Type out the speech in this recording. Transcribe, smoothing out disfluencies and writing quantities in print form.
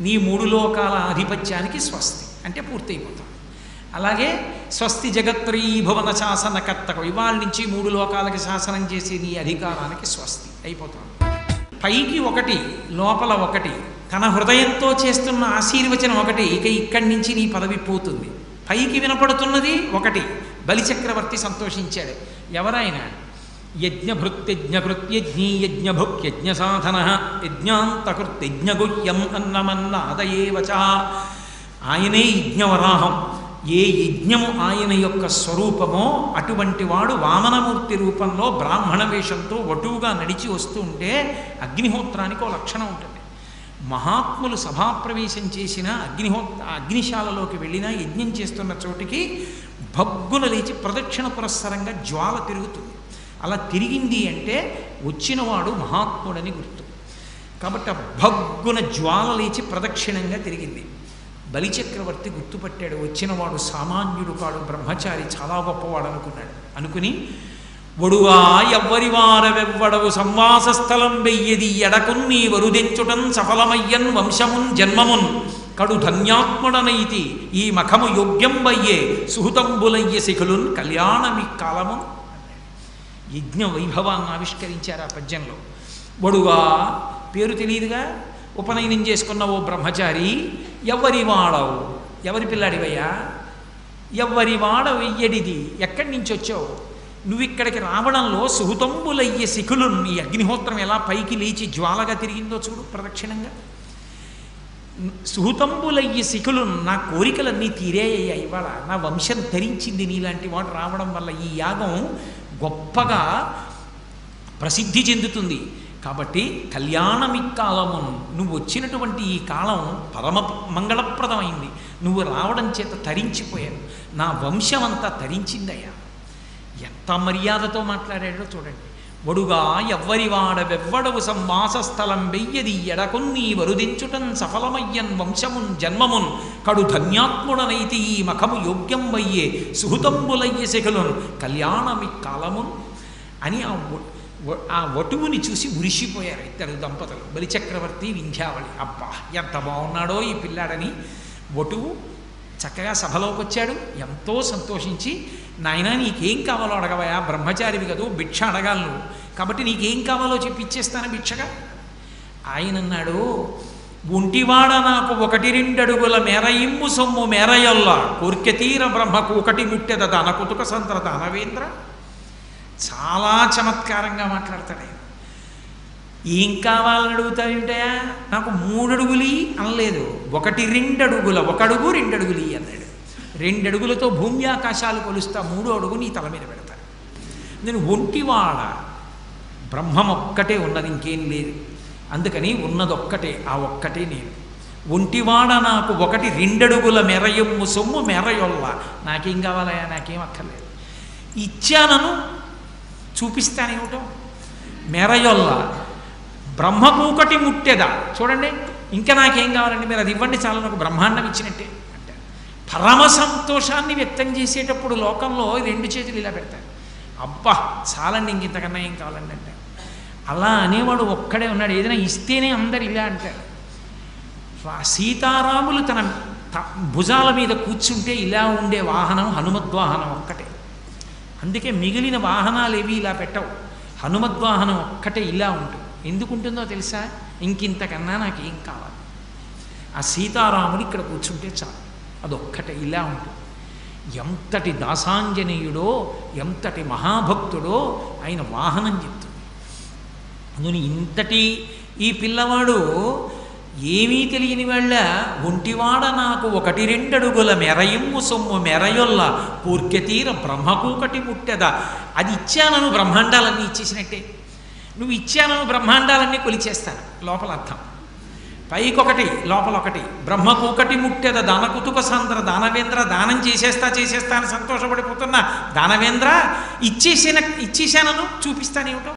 నీ మూడు లోకాల ఆధిపత్యానికి స్వస్తి అంటే పూర్తయిపోతాం. అలాగే స్వస్తి జగత్రీ భువన శాసనకర్తకు ఇవాళ నుంచి మూడు లోకాలకి శాసనం చేసి నీ అధికారానికి స్వస్తి అయిపోతాం. పైకి ఒకటి లోపల ఒకటి, తన హృదయంతో చేస్తున్న ఆశీర్వచనం ఒకటి, ఇక ఇక్కడి నుంచి నీ పదవి పోతుంది. పైకి వినపడుతున్నది ఒకటి, బలిచక్రవర్తి సంతోషించాడు. ఎవరైనా యజ్ఞభృత్యజ్ఞకృత్యజ్ఞీ యజ్ఞభుక్యజ్ఞ సాధన యజ్ఞాంతకృత్యజ్ఞగుహ్యం అన్నమన్నాదయేవచ. ఆయనే యజ్ఞవరాహం. ఏ యజ్ఞము ఆయన యొక్క స్వరూపమో అటువంటి వాడు వామనమూర్తి రూపంలో బ్రాహ్మణ వేషంతో వటువుగా నడిచి వస్తూ ఉంటే అగ్నిహోత్రానికి ఓ లక్షణం ఉంటుంది. మహాత్ములు సభాప్రవేశం చేసిన అగ్నిశాలలోకి వెళ్ళినా యజ్ఞం చేస్తున్న చోటికి భగ్గున లేచి ప్రదక్షిణ పురస్సరంగా జ్వాల తిరుగుతుంది. అలా తిరిగింది అంటే వచ్చినవాడు మహాత్ముడని గుర్తు. కాబట్టి ఆ భగ్గున జ్వాల లేచి ప్రదక్షిణంగా తిరిగింది. బలిచక్రవర్తి గుర్తుపట్టాడు, వచ్చినవాడు సామాన్యుడు కాడు, బ్రహ్మచారి, చాలా గొప్పవాడు అనుకుని ఒడువా ఎవ్వరి వారవెవ్వడవు సంవాసస్థలం వెయ్యది ఎడకున్ నీ వరుదెంచుటన్ సఫలమయ్యన్ వంశమున్ జన్మమున్ కడు ధన్యాత్ముడనైతి ఈ మఖము యోగ్యం వయ్యే సుహృతంబులయ్య శిఖులున్ కళ్యాణమి కాలము. యజ్ఞ వైభవాన్ని ఆవిష్కరించారు ఆ పద్యంలో. ఒడువా పేరు తెలియదుగా, ఉపనయనం చేసుకున్న ఓ బ్రహ్మచారి, ఎవ్వరి వాడవు, ఎవరి పిల్లాడివయ్యా, ఎవ్వరి వాడవు వెయ్యడిది, ఎక్కడి నుంచి వచ్చావు, నువ్వు ఇక్కడికి రావడంలో సుహృతంబులయ్యే శిఖులు, ఈ అగ్నిహోత్రం ఎలా పైకి లేచి జ్వాలగా తిరిగిందో చూడు ప్రదక్షిణంగా. సుహృతంబులయ్యే శిఖులు, నా కోరికలన్నీ తీరేయ్యా, ఇవాళ నా వంశం ధరించింది నీలాంటి వాడు రావడం వల్ల. ఈ యాగం గొప్పగా ప్రసిద్ధి చెందుతుంది. కాబట్టి కళ్యాణమిక్కాలము, నువ్వు వచ్చినటువంటి ఈ కాలం పరమ మంగళప్రదమైంది. నువ్వు రావడం చేత తరించిపోయాను, నా వంశం అంతా తరించిందయ్యా. ఎంత మర్యాదతో మాట్లాడాడో చూడండి. ఒడుగా ఎవ్వరి వాడవెవ్వడవు సంవాసస్థలం వెయ్యది ఎడకొన్నీ వరుదించుటన్ సఫలమయ్యన్ వంశమున్ జన్మమున్ కడు ధన్యాత్ముడనైతి ఈ మఖము యోగ్యం వయ్యే సుహృతంబులయ్య శిఖులున్ కళ్యాణమిక్కాలమున్ అని ఆ వటువుని చూసి మురిసిపోయారు ఇద్దరు దంపతులు, బలిచక్రవర్తి వింధ్యావళి. అబ్బా ఎంత బాగున్నాడో ఈ పిల్లాడని. వటువు చక్కగా సభలోకి వచ్చాడు, ఎంతో సంతోషించి, నాయనా నీకేం కావాలో అడగవయా, బ్రహ్మచారివి కదూ, భిక్ష అడగాలి నువ్వు, కాబట్టి నీకేం కావాలో చెప్పి ఇచ్చేస్తాను భిక్షగా. ఆయన అన్నాడు, ఒంటివాడ నాకు 1-2 అడుగుల మేరయిమ్ము సొమ్ము మేరయొల్ల కోర్కెతీర బ్రహ్మకు 1 ముట్టెద తన కుతుక సంతర దానవేంద్ర. చాలా చమత్కారంగా మాట్లాడతాడు ఆయన. ఏం కావాలని అడుగుతాయంటయా, నాకు 3 అడుగులు అనలేదు, 1-2 అడుగుల, 1 అడుగు 2 అడుగులు అన్నాడు. 2 అడుగులతో భూమి ఆకాశాలు కొలుస్తా, 3వ అడుగు నీ తల మీద పెడతా. నేను ఒంటివాడ, బ్రహ్మం ఒక్కటే ఉన్నది, ఇంకేం లేదు, అందుకని ఉన్నదొక్కటే, ఆ ఒక్కటే నేను. ఒంటివాడ నాకు 1-2 అడుగుల మెరయమ్ము సొమ్ము మెరయొల్ల, నాకేం కావాలయా, నాకేం అక్కర్లేదు, ఇచ్చానను చూపిస్తానేమిటో. మెరయొల్ల బ్రహ్మపూకటి ముట్టెదా, చూడండి ఇంకా నాకేం కావాలండి, మీరు అది ఇవ్వండి చాలు, నాకు బ్రహ్మాండం ఇచ్చినట్టే అంటే. పరమ సంతోషాన్ని వ్యక్తం చేసేటప్పుడు లోకంలో 2 చేతులు ఇలా పెడతారు, అబ్బా చాలండి ఇంతకన్నా ఏం కావాలండి అంటే. అలా అనేవాడు ఒక్కడే ఉన్నాడు, ఏదైనా ఇస్తేనే అందరు ఇలా అంటారు. సీతారాములు తన భుజాల మీద కూర్చుంటే ఇలా ఉండే వాహనం హనుమద్వాహనం ఒక్కటే. అందుకే మిగిలిన వాహనాలు ఏవి ఇలా పెట్టవు, హనుమద్వాహనం ఒక్కటే ఇలా ఉంటుంది. ఎందుకుంటుందో తెలుసా, ఇంకింతకన్నా నాకేం కావాలి, ఆ సీతారాములు ఇక్కడ కూర్చుంటే చాలు, అదొక్కటే ఇలా ఉంటుంది. ఎంతటి దాసాంజనేయుడో, ఎంతటి మహాభక్తుడో ఆయన వాహనం చెప్తుంది. అందుని ఇంతటి ఈ పిల్లవాడు ఏమీ తెలియని వాళ్ళ, ఒంటివాడ నాకు 1-2 అడుగుల మెరయిమ్ము సొమ్ము మెరయొల్ల పూర్కెతీర బ్రహ్మకూకటి ముట్టెద. అది ఇచ్చానను బ్రహ్మాండాలన్నీ ఇచ్చేసినట్టే, నువ్వు ఇచ్చానను బ్రహ్మాండాలన్నీ కొలిచేస్తాను. లోపల అర్థం, పైకొకటి లోపలొకటి, బ్రహ్మకూకటి ముట్టెద దాన కుతుక సాంద్ర దానవేంద్ర. దానం చేసేస్తా అని సంతోషపడిపోతున్నా దానవేంద్ర, ఇచ్చేసానను చూపిస్తానేమిటో.